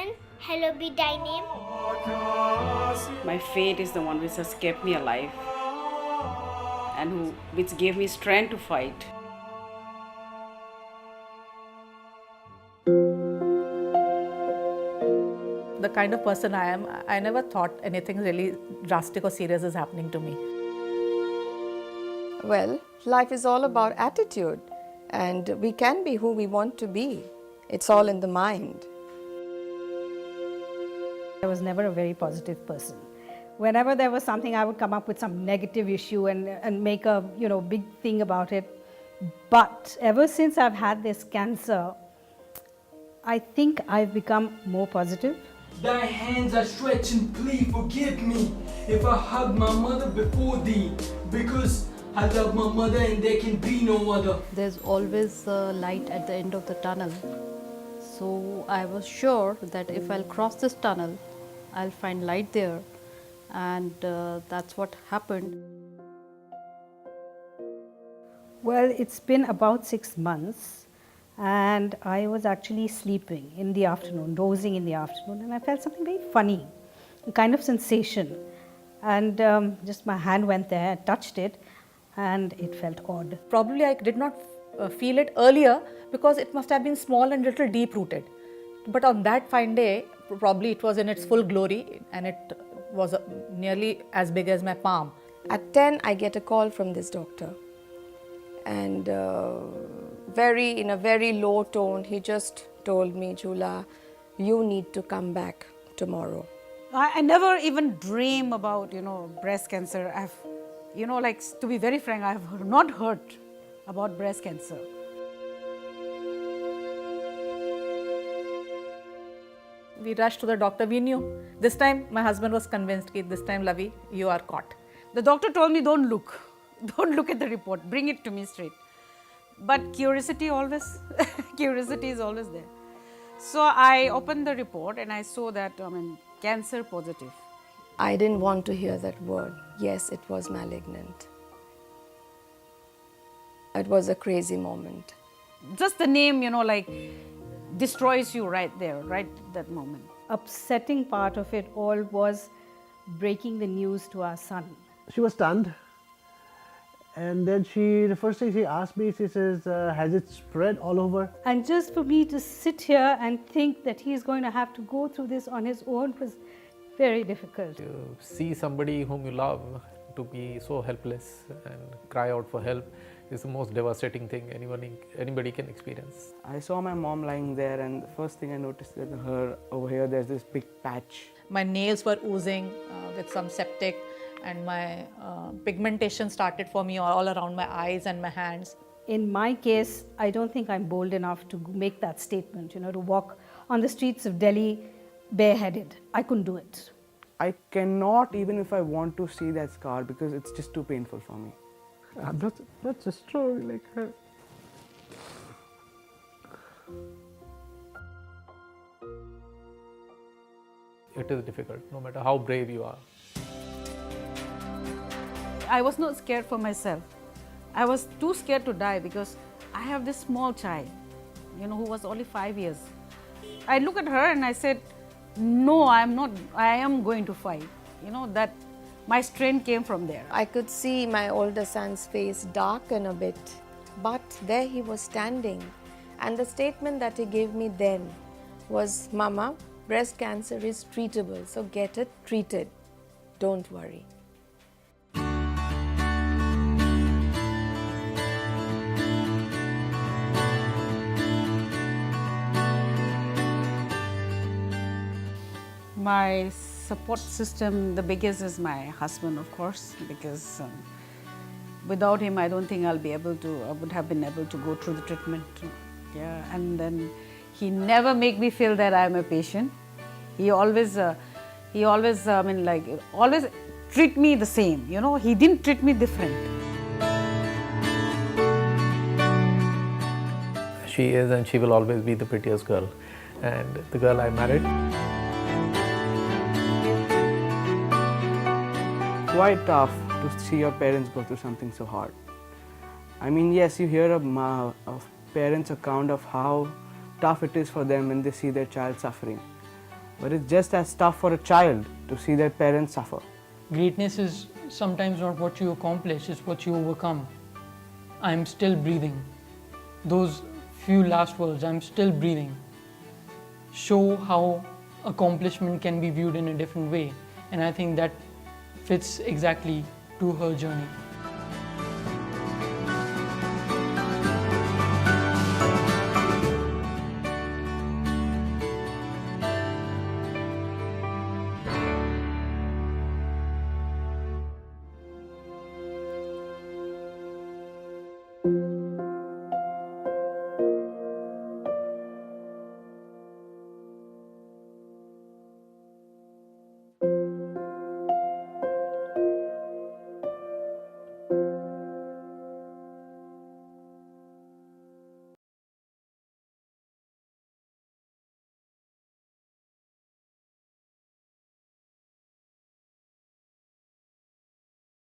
Bhagan, hello be thy name. My fate is the one which has kept me alive and which gave me strength to fight. The kind of person I am, I never thought anything really drastic or serious is happening to me. Well, life is all about attitude, and we can be who we want to be. It's all in the mind. I was never a very positive person. Whenever there was something, I would come up with some negative issue and make a big thing about it. But ever since I've had this cancer, I think I've become more positive. Thy hands I stretch and plead, forgive me if I hug my mother before thee, because I love my mother and there can be no other. There's always a light at the end of the tunnel. So I was sure that if I'll cross this tunnel, I'll find light there, and that's what happened. Well, it's been about 6 months, and I was actually sleeping in the afternoon, dozing in the afternoon, and I felt something very funny, a kind of sensation. And just my hand went there, I touched it, and it felt odd. Probably I did not feel it earlier because it must have been small and little deep rooted. But on that fine day, probably it was in its full glory and it was nearly as big as my palm. At 10, I get a call from this doctor, and in a very low tone, he just told me, Jhula, you need to come back tomorrow. I never even dream about, breast cancer. To be very frank, I have not heard about breast cancer. We rushed to the doctor, we knew. This time my husband was convinced that this time, Lavi, you are caught. The doctor told me, don't look at the report, bring it to me straight. But curiosity is always there. So I opened the report and I saw that, cancer positive. I didn't want to hear that word. Yes, it was malignant. It was a crazy moment. Just the name, destroys you right there, right that moment. Upsetting part of it all was breaking the news to our son. She was stunned, and then the first thing she asked me, she says, has it spread all over? And just for me to sit here and think that he's going to have to go through this on his own was very difficult. To see somebody whom you love to be so helpless and cry out for help is the most devastating thing anybody can experience. I saw my mom lying there, and the first thing I noticed that her over here there's this big patch. My nails were oozing with some septic, and my pigmentation started for me all around my eyes and my hands. In my case, I don't think I'm bold enough to make that statement, to walk on the streets of Delhi bareheaded. I couldn't do it. I cannot, even if I want to, see that scar because it's just too painful for me. I'm not just strong like her. It is difficult, no matter how brave you are. I was not scared for myself. I was too scared to die because I have this small child, who was only 5 years. I looked at her and I said, no, I am going to fight. That my strength came from there. I could see my older son's face darken a bit, but there he was standing. And the statement that he gave me then was, Mama, breast cancer is treatable, so get it treated. Don't worry. My support system, the biggest is my husband, of course, because without him, I don't think I would have been able to go through the treatment. Yeah, and then he never make me feel that I'm a patient. He always treat me the same, he didn't treat me different. She is and she will always be the prettiest girl, and the girl I married. Quite tough to see your parents go through something so hard. I mean, yes, you hear a parent's account of how tough it is for them when they see their child suffering. but it's just as tough for a child to see their parents suffer. Greatness is sometimes not what you accomplish, it's what you overcome. I'm still breathing. Those few last words, I'm still breathing, show how accomplishment can be viewed in a different way. And I think that fits exactly to her journey.